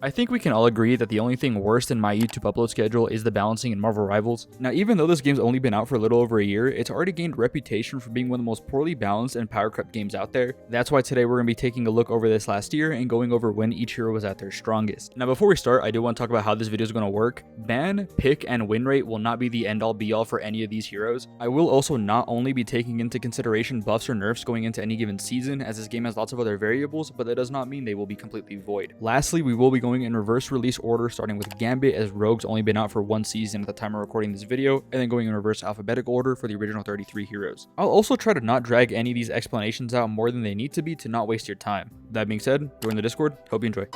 I think we can all agree that the only thing worse than my YouTube upload schedule is the balancing in Marvel Rivals. Now, even though this game's only been out for a little over a year, it's already gained a reputation for being one of the most poorly balanced and power crept games out there. That's why today we're going to be taking a look over this last year and going over when each hero was at their strongest. Now, before we start, I do want to talk about how this video is going to work. Ban, pick, and win rate will not be the end-all be-all for any of these heroes. I will also not only be taking into consideration buffs or nerfs going into any given season, as this game has lots of other variables, but that does not mean they will be completely void. Lastly, we will be going in reverse release order, starting with Gambit, as Rogue's only been out for one season at the time of recording this video, and then going in reverse alphabetical order for the original 33 heroes. I'll also try to not drag any of these explanations out more than they need to be to not waste your time. That being said, join the Discord. Hope you enjoy.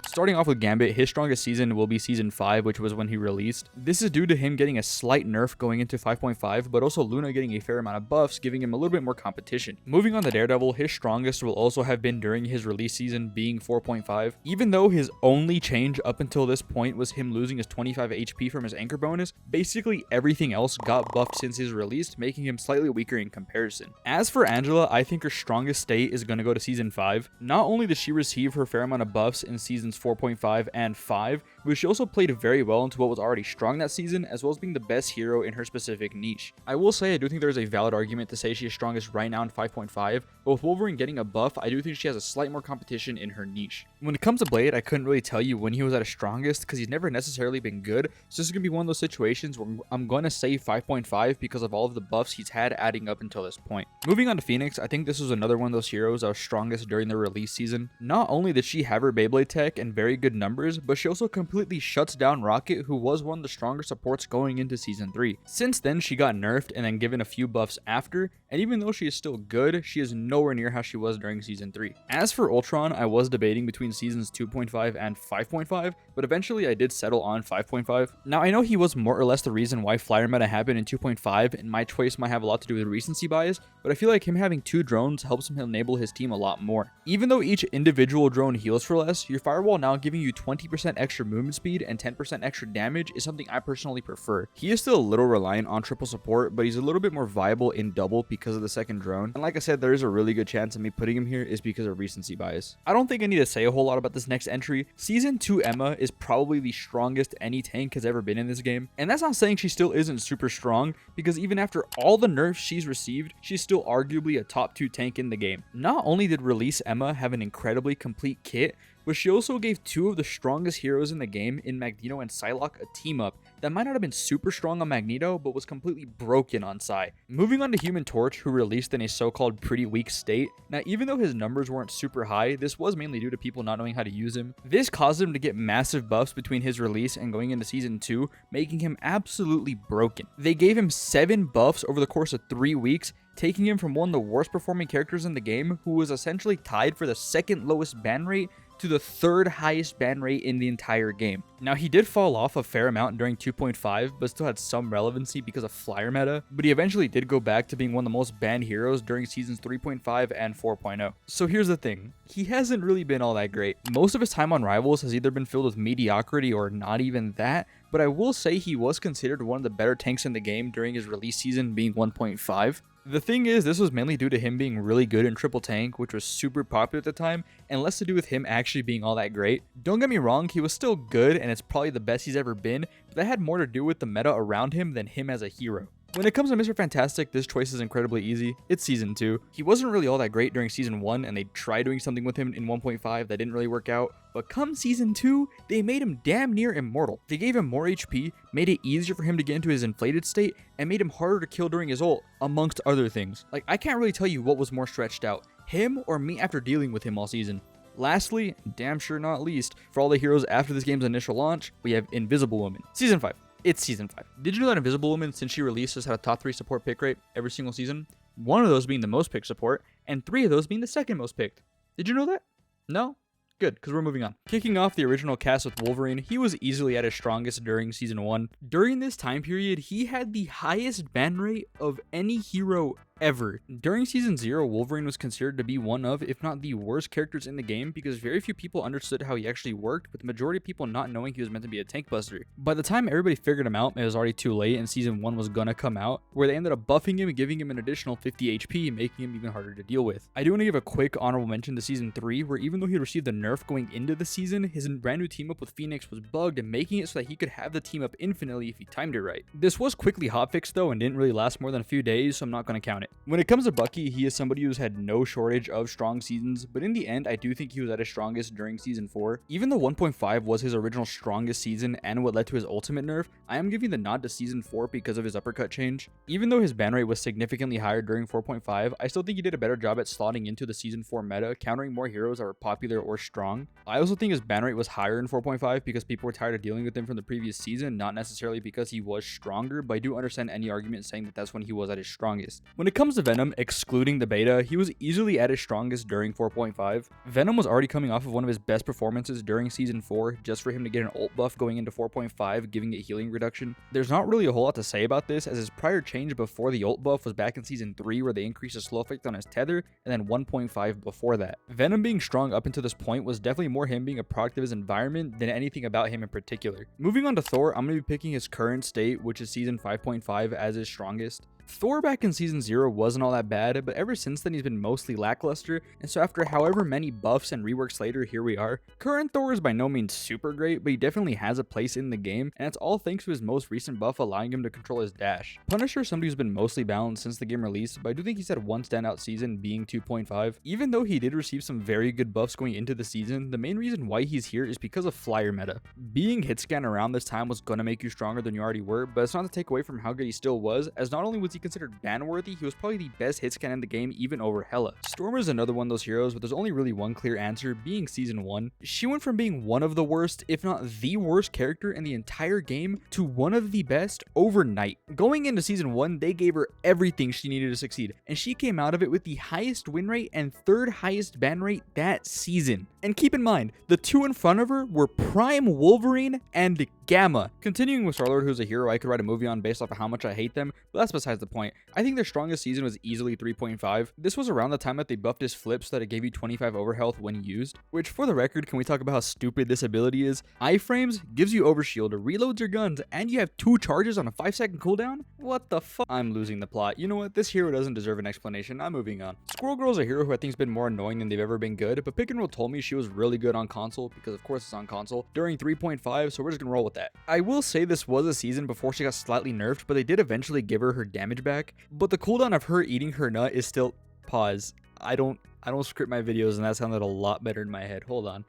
Starting off with Gambit, his strongest season will be Season 5, which was when he released. This is due to him getting a slight nerf going into 5.5, but also Luna getting a fair amount of buffs, giving him a little bit more competition. Moving on to Daredevil, his strongest will also have been during his release season, being 4.5. Even though his only change up until this point was him losing his 25 HP from his anchor bonus, basically everything else got buffed since his release, making him slightly weaker in comparison. As for Angela, I think her strongest state is going to go to Season 5. Not only did she receive her fair amount of buffs in Seasons 4.5 and 5, but she also played very well into what was already strong that season, as well as being the best hero in her specific niche. I will say I do think there's a valid argument to say she is strongest right now in 5.5, but with Wolverine getting a buff, I do think she has a slight more competition in her niche. When it comes to Blade, I couldn't really tell you when he was at his strongest because he's never necessarily been good, so this is going to be one of those situations where I'm going to say 5.5 because of all of the buffs he's had adding up until this point. Moving on to Phoenix, I think this was another one of those heroes that was strongest during the release season. Not only did she have her Beyblade tech and very good numbers, but she also completely shuts down Rocket, who was one of the stronger supports going into Season 3. Since then, she got nerfed and then given a few buffs after, and even though she is still good, she is nowhere near how she was during Season 3. As for Ultron, I was debating between Seasons 2.5 and 5.5, but eventually I did settle on 5.5. Now, I know he was more or less the reason why Flyer Meta happened in 2.5, and my choice might have a lot to do with recency bias, but I feel like him having two drones helps him enable his team a lot more. Even though each individual drone heals for less, your Firewall now giving you 20% extra movement speed and 10% extra damage is something I personally prefer. He is still a little reliant on triple support, but he's a little bit more viable in double because of the second drone. And like I said, there is a really good chance of me putting him here is because of recency bias. I don't think I need to say a whole lot about this next entry. Season 2 Emma is probably the strongest any tank has ever been in this game. And that's not saying she still isn't super strong, because even after all the nerfs she's received, she's still arguably a top 2 tank in the game. Not only did Release Emma have an incredibly complete kit, but she also gave two of the strongest heroes in the game in Magneto and Psylocke a team up that might not have been super strong on Magneto, but was completely broken on Psy. Moving on to Human Torch, who released in a so-called pretty weak state. Now, even though his numbers weren't super high, this was mainly due to people not knowing how to use him. This caused him to get massive buffs between his release and going into Season 2, making him absolutely broken. They gave him 7 buffs over the course of 3 weeks, taking him from one of the worst performing characters in the game, who was essentially tied for the second lowest ban rate, to the third highest ban rate in the entire game. Now, he did fall off a fair amount during 2.5, but still had some relevancy because of Flyer Meta, but he eventually did go back to being one of the most banned heroes during Seasons 3.5 and 4.0. So here's the thing, he hasn't really been all that great. Most of his time on Rivals has either been filled with mediocrity or not even that, but I will say he was considered one of the better tanks in the game during his release season, being 1.5. The thing is, this was mainly due to him being really good in Triple Tank, which was super popular at the time, and less to do with him actually being all that great. Don't get me wrong, he was still good, and it's probably the best he's ever been, but that had more to do with the meta around him than him as a hero. When it comes to Mr. Fantastic, this choice is incredibly easy. It's Season 2. He wasn't really all that great during Season 1, and they tried doing something with him in 1.5 that didn't really work out. But come Season 2, they made him damn near immortal. They gave him more HP, made it easier for him to get into his inflated state, and made him harder to kill during his ult, amongst other things. Like, I can't really tell you what was more stretched out, him or me after dealing with him all season. Lastly, damn sure not least, for all the heroes after this game's initial launch, we have Invisible Woman. Season 5. It's Season 5. Did you know that Invisible Woman, since she released, has had a top 3 support pick rate every single season? One of those being the most picked support, and 3 of those being the second most picked. Did you know that? No? Good, because we're moving on. Kicking off the original cast with Wolverine, he was easily at his strongest during Season 1. During this time period, he had the highest ban rate of any hero ever. During Season 0, Wolverine was considered to be one of, if not the worst characters in the game because very few people understood how he actually worked, with the majority of people not knowing he was meant to be a tank buster. By the time everybody figured him out, it was already too late and Season 1 was gonna come out, where they ended up buffing him and giving him an additional 50 HP, making him even harder to deal with. I do want to give a quick honorable mention to Season 3, where even though he received a nerf going into the season, his brand new team up with Phoenix was bugged and making it so that he could have the team up infinitely if he timed it right. This was quickly hotfixed though and didn't really last more than a few days, so I'm not going to count it. When it comes to Bucky, he is somebody who's had no shortage of strong seasons, but in the end, I do think he was at his strongest during Season 4. Even though 1.5 was his original strongest season and what led to his ultimate nerf, I am giving the nod to Season 4 because of his uppercut change. Even though his ban rate was significantly higher during 4.5, I still think he did a better job at slotting into the Season 4 meta, countering more heroes that were popular or strong. I also think his ban rate was higher in 4.5 because people were tired of dealing with him from the previous season, not necessarily because he was stronger, but I do understand any argument saying that that's when he was at his strongest. When it comes to Venom, excluding the beta, he was easily at his strongest during 4.5. Venom was already coming off of one of his best performances during Season 4, just for him to get an ult buff going into 4.5, giving it healing reduction. There's not really a whole lot to say about this, as his prior change before the ult buff was back in Season 3, where they increased the slow effect on his tether, and then 1.5 before that. Venom being strong up until this point was definitely more him being a product of his environment than anything about him in particular. Moving on to Thor, I'm going to be picking his current state, which is Season 5.5, as his strongest. Thor back in Season 0 wasn't all that bad, but ever since then he's been mostly lackluster, and so after however many buffs and reworks later, here we are. Current Thor is by no means super great, but he definitely has a place in the game, and it's all thanks to his most recent buff allowing him to control his dash. Punisher is somebody who's been mostly balanced since the game release, but I do think he's had one standout season, being 2.5. Even though he did receive some very good buffs going into the season, the main reason why he's here is because of flyer meta. Being hit scan around this time was gonna make you stronger than you already were, but it's not to take away from how good he still was, as not only was he considered ban worthy, he was probably the best hit scan in the game, even over Hela. Storm is another one of those heroes, but there's only really one clear answer, being Season 1. She went from being one of the worst, if not the worst character in the entire game, to one of the best overnight. Going into Season 1, they gave her everything she needed to succeed, and she came out of it with the highest win rate and third highest ban rate that season. And keep in mind, the two in front of her were Prime Wolverine and Gamma. Continuing with Star-Lord, who's a hero I could write a movie on based off of how much I hate them, but that's besides the point. I think their strongest season was easily 3.5. This was around the time that they buffed his flip so that it gave you 25 overhealth when used, which for the record, can we talk about how stupid this ability is? Iframes gives you overshield, reloads your guns, and you have 2 charges on a 5-second cooldown? What the fuck? I'm losing the plot. You know what? This hero doesn't deserve an explanation. I'm moving on. Squirrel Girl is a hero who I think has been more annoying than they've ever been good, but Pick and Roll told me she was really good on console, because of course it's on console, during 3.5, so we're just gonna roll with that. I will say this was a season before she got slightly nerfed, but they did eventually give her damage back, but the cooldown of her eating her nut is still... Pause. I don't script my videos, and that sounded a lot better in my head. Hold on.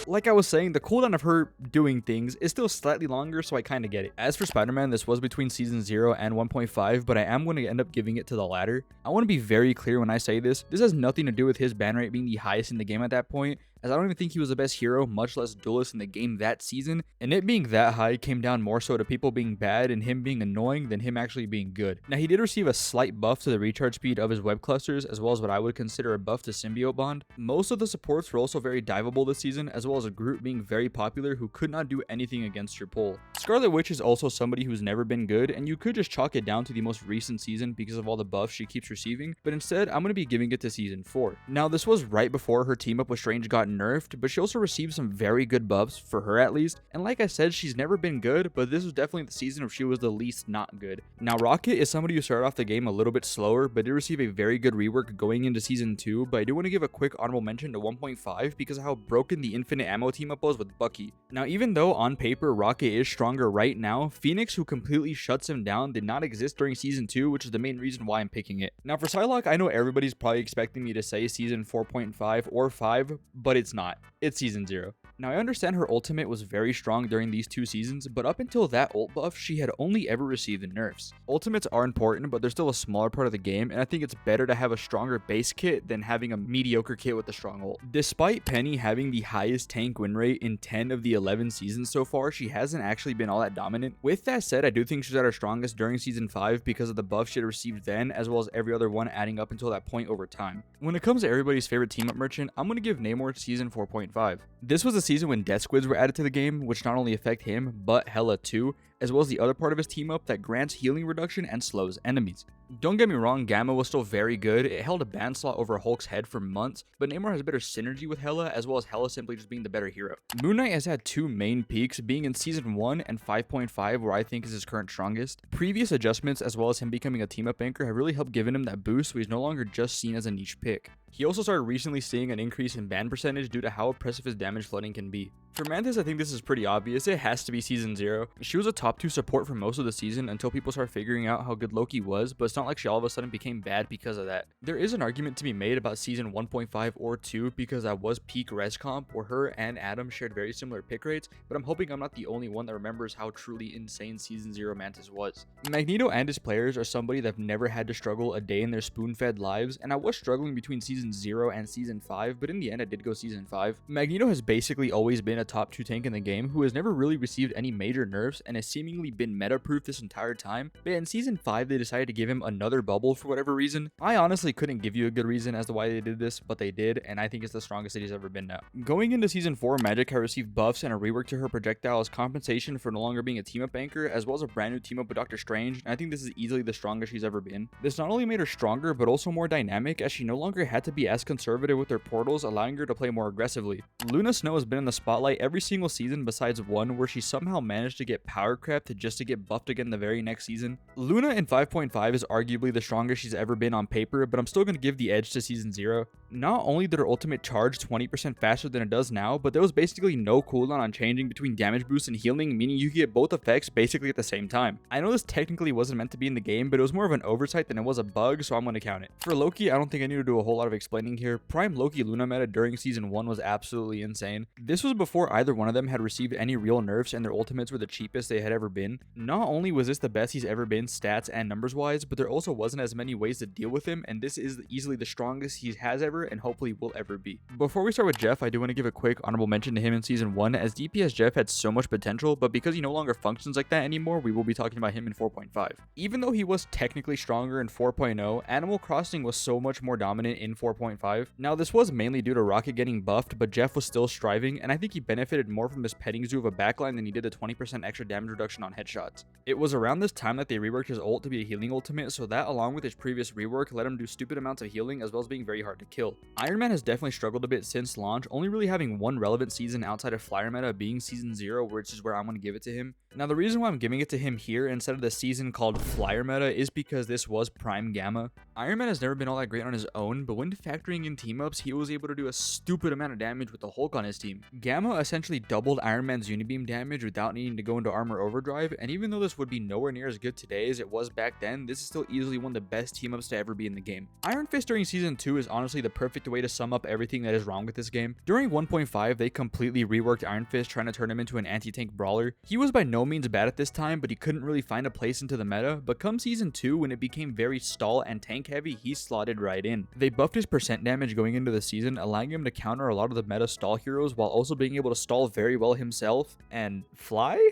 Like I was saying, the cooldown of her doing things is still slightly longer, so I kind of get it. As for Spider-Man, this was between Season 0 and 1.5, but I am going to end up giving it to the latter. I want to be very clear when I say this. This has nothing to do with his ban rate being the highest in the game at that point, as I don't even think he was the best hero, much less duelist in the game that season, and it being that high came down more so to people being bad and him being annoying than him actually being good. Now, he did receive a slight buff to the recharge speed of his web clusters, as well as what I would consider a buff to symbiote bond. Most of the supports were also very diveable this season, as well as a Groot being very popular who could not do anything against your pull. Scarlet Witch is also somebody who's never been good, and you could just chalk it down to the most recent season because of all the buffs she keeps receiving, but instead, I'm going to be giving it to Season 4. Now, this was right before her team up with Strange got nerfed, but she also received some very good buffs, for her at least, and like I said, she's never been good, but this was definitely the season where she was the least not good. Now, Rocket is somebody who started off the game a little bit slower, but did receive a very good rework going into Season 2, but I do want to give a quick honorable mention to 1.5 because of how broken the infinite ammo team up was with Bucky. Now, even though on paper Rocket is stronger right now, Phoenix, who completely shuts him down, did not exist during Season 2, which is the main reason why I'm picking it. Now, for Psylocke, I know everybody's probably expecting me to say Season 4.5 or 5, but it's not. It's Season 0. Now, I understand her ultimate was very strong during these 2 seasons, but up until that ult buff, she had only ever received the nerfs. Ultimates are important, but they're still a smaller part of the game, and I think it's better to have a stronger base kit than having a mediocre kit with a strong ult. Despite Penny having the highest tank win rate in 10 of the 11 seasons so far, she hasn't actually been all that dominant. With that said, I do think she's at her strongest during Season 5 because of the buff she had received then, as well as every other one adding up until that point over time. When it comes to everybody's favorite team-up merchant, I'm going to give Namor Season 4.5. This was a season when Death Squids were added to the game, which not only affect him, but Hela too, as well as the other part of his team up that grants healing reduction and slows enemies. Don't get me wrong, Gamma was still very good. It held a ban slot over Hulk's head for months, but Namor has better synergy with Hela, as well as Hela simply just being the better hero. Moon Knight has had two main peaks, being in Season 1 and 5.5, where I think is his current strongest. Previous adjustments, as well as him becoming a team-up anchor, have really helped giving him that boost, so he's no longer just seen as a niche pick. He also started recently seeing an increase in ban percentage due to how oppressive his damage flooding can be. For Mantis, I think this is pretty obvious. It has to be Season 0. She was a top 2 support for most of the season until people started figuring out how good Loki was, but it's not like she all of a sudden became bad because of that. There is an argument to be made about Season 1.5 or 2 because that was peak res comp where her and Adam shared very similar pick rates, but I'm hoping I'm not the only one that remembers how truly insane Season 0 Mantis was. Magneto and his players are somebody that have never had to struggle a day in their spoon-fed lives, and I was struggling between Season 0 and Season 5, but in the end I did go Season 5. Magneto has basically always been a top 2 tank in the game who has never really received any major nerfs and has seemingly been meta-proof this entire time, but in Season 5 they decided to give him another bubble for whatever reason. I honestly couldn't give you a good reason as to why they did this, but they did, and I think it's the strongest that he's ever been now. Going into Season 4, Magik had received buffs and a rework to her projectile as compensation for no longer being a team-up anchor, as well as a brand new team-up with Doctor Strange, and I think this is easily the strongest she's ever been. This not only made her stronger, but also more dynamic, as she no longer had to be as conservative with her portals, allowing her to play more aggressively. Luna Snow has been in the spotlight every single season besides one where she somehow managed to get power crept just to get buffed again the very next season. Luna in 5.5 is arguably the strongest she's ever been on paper, but I'm still going to give the edge to Season 0. Not only did her ultimate charge 20% faster than it does now, but there was basically no cooldown on changing between damage boost and healing, meaning you could get both effects basically at the same time. I know this technically wasn't meant to be in the game, but it was more of an oversight than it was a bug, so I'm going to count it. For Loki, I don't think I need to do a whole lot of explaining here. Prime Loki Luna meta during Season 1 was absolutely insane. This was before either one of them had received any real nerfs and their ultimates were the cheapest they had ever been. Not only was this the best he's ever been stats and numbers wise, but there also wasn't as many ways to deal with him, and this is easily the strongest he has ever and hopefully will ever be. Before we start with Jeff, I do want to give a quick honorable mention to him in Season 1, as DPS Jeff had so much potential, but because he no longer functions like that anymore, we will be talking about him in 4.5. Even though he was technically stronger in 4.0, Animal Crossing was so much more dominant in 4.5. Now this was mainly due to Rocket getting buffed, but Jeff was still striving, and I think he benefited more from his petting zoo of a backline than he did the 20% extra damage reduction on headshots. It was around this time that they reworked his ult to be a healing ultimate, so that along with his previous rework let him do stupid amounts of healing as well as being very hard to kill. Iron Man has definitely struggled a bit since launch, only really having one relevant season outside of Flyer meta being Season 0, which is where I'm going to give it to him. Now the reason why I'm giving it to him here instead of the season called Flyer meta is because this was Prime Gamma. Iron Man has never been all that great on his own, but when factoring in team-ups, he was able to do a stupid amount of damage with the Hulk on his team. Gamma essentially doubled Iron Man's Unibeam damage without needing to go into armor overdrive, and even though this would be nowhere near as good today as it was back then, this is still easily one of the best team-ups to ever be in the game. Iron Fist during Season 2 is honestly the perfect way to sum up everything that is wrong with this game. During 1.5, they completely reworked Iron Fist, trying to turn him into an anti-tank brawler. He was by no means bad at this time, but he couldn't really find a place into the meta, but come Season 2, when it became very stall and tank heavy, he slotted right in. They buffed his percent damage going into the season, allowing him to counter a lot of the meta stall heroes while also being able to stall very well himself and fly?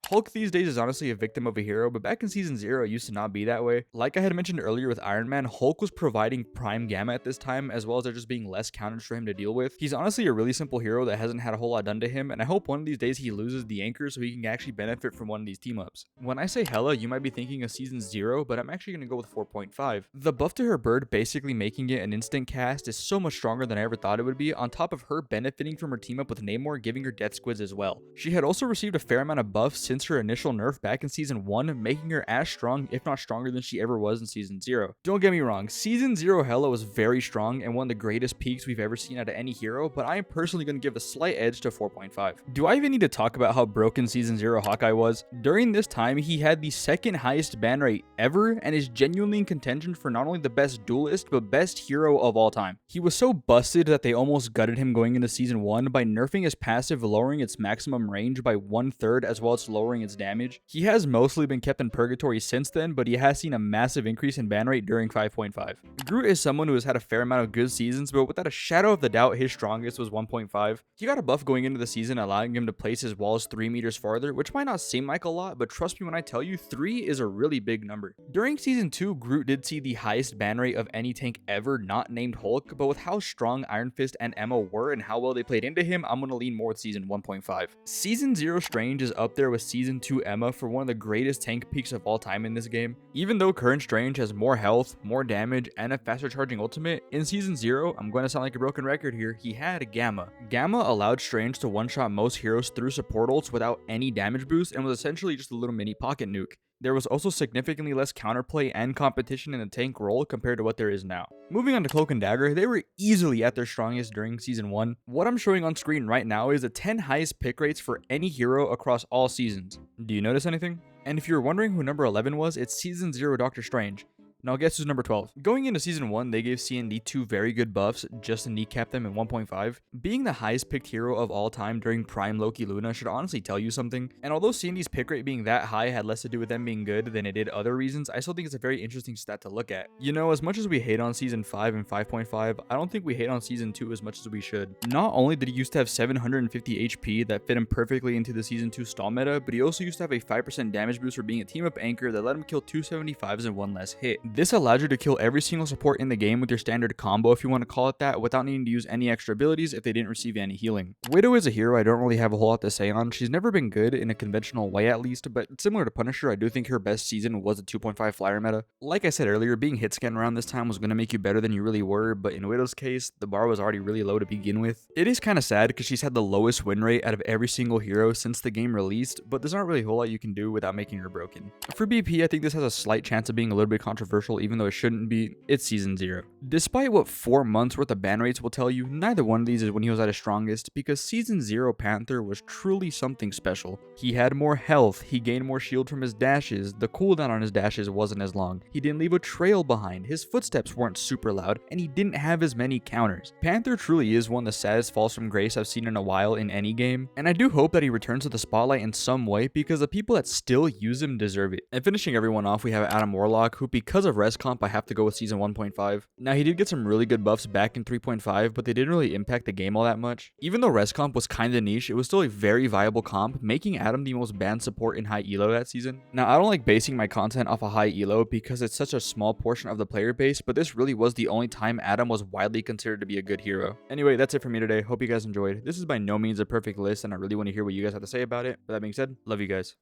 Hulk these days is honestly a victim of a hero, but back in Season 0 it used to not be that way. Like I had mentioned earlier with Iron Man, Hulk was providing Prime Gamma at this time, as well as there just being less counters for him to deal with. He's honestly a really simple hero that hasn't had a whole lot done to him, and I hope one of these days he loses the anchor so he can actually benefit from one of these team-ups. When I say Hela, you might be thinking of Season 0, but I'm actually going to go with 4.5. The buff to her bird basically making it an instant cast is so much stronger than I ever thought it would be, on top of her benefiting from her team-up with Namor giving her death squids as well. She had also received a fair amount of buffs since her initial nerf back in Season 1, making her as strong, if not stronger than she ever was in Season 0. Don't get me wrong, Season 0 Hela was very strong and one of the greatest peaks we've ever seen out of any hero, but I am personally going to give a slight edge to 4.5. Do I even need to talk about how broken Season 0 Hawkeye was? During this time, he had the second highest ban rate ever and is genuinely in contention for not only the best duelist, but best hero of all time. He was so busted that they almost gutted him going into Season 1 by nerfing his passive, lowering its maximum range by 1/3 as well as lowering its damage. He has mostly been kept in purgatory since then, but he has seen a massive increase in ban rate during 5.5. Groot is someone who has had a fair amount of good seasons, but without a shadow of the doubt, his strongest was 1.5. He got a buff going into the season, allowing him to place his walls 3 meters farther, which might not seem like a lot, but trust me when I tell you, 3 is a really big number. During Season 2, Groot did see the highest ban rate of any tank ever not named Hulk, but with how strong Iron Fist and Emma were and how well they played into him, I'm going to lean more with Season 1.5. Season 0 Strange is up there with Season 2 Emma for one of the greatest tank peaks of all time in this game. Even though current Strange has more health, more damage, and a faster charging ultimate, in Season 0, I'm going to sound like a broken record here, he had Gamma. Gamma allowed Strange to one-shot most heroes through support ults without any damage boost and was essentially just a little mini pocket nuke. There was also significantly less counterplay and competition in the tank role compared to what there is now. Moving on to Cloak and Dagger, they were easily at their strongest during Season 1. What I'm showing on screen right now is the 10 highest pick rates for any hero across all seasons. Do you notice anything? And if you're wondering who number 11 was, it's Season 0 Doctor Strange. Now guess who's number 12? Going into Season 1, they gave CND 2 very good buffs just to kneecap them in 1.5. Being the highest picked hero of all time during Prime Loki Luna should honestly tell you something. And although CND's pick rate being that high had less to do with them being good than it did other reasons, I still think it's a very interesting stat to look at. You know, as much as we hate on Season 5 and 5.5, I don't think we hate on Season 2 as much as we should. Not only did he used to have 750 HP that fit him perfectly into the Season 2 stall meta, but he also used to have a 5% damage boost for being a team up anchor that let him kill 275s in one less hit. This allowed you to kill every single support in the game with your standard combo, if you want to call it that, without needing to use any extra abilities if they didn't receive any healing. Widow is a hero I don't really have a whole lot to say on. She's never been good in a conventional way at least, but similar to Punisher, I do think her best season was the 2.5 flyer meta. Like I said earlier, being hit scan around this time was going to make you better than you really were, but in Widow's case, the bar was already really low to begin with. It is kind of sad because she's had the lowest win rate out of every single hero since the game released, but there's not really a whole lot you can do without making her broken. For BP, I think this has a slight chance of being a little bit controversial, even though it shouldn't be. It's Season 0. Despite what 4 months worth of ban rates will tell you, neither one of these is when he was at his strongest, because Season 0 Panther was truly something special. He had more health, he gained more shield from his dashes, the cooldown on his dashes wasn't as long, he didn't leave a trail behind, his footsteps weren't super loud, and he didn't have as many counters. Panther truly is one of the saddest falls from grace I've seen in a while in any game, and I do hope that he returns to the spotlight in some way because the people that still use him deserve it. And finishing everyone off, we have Adam Warlock, who because of res comp I have to go with Season 1.5. Now he did get some really good buffs back in 3.5, but they didn't really impact the game all that much. Even though res comp was kinda niche, it was still a very viable comp, making Adam the most banned support in high elo that season. Now I don't like basing my content off a high elo because it's such a small portion of the player base, but this really was the only time Adam was widely considered to be a good hero. Anyway, that's it for me today. Hope you guys enjoyed. This is by no means a perfect list and I really want to hear what you guys have to say about it. With that being said, love you guys.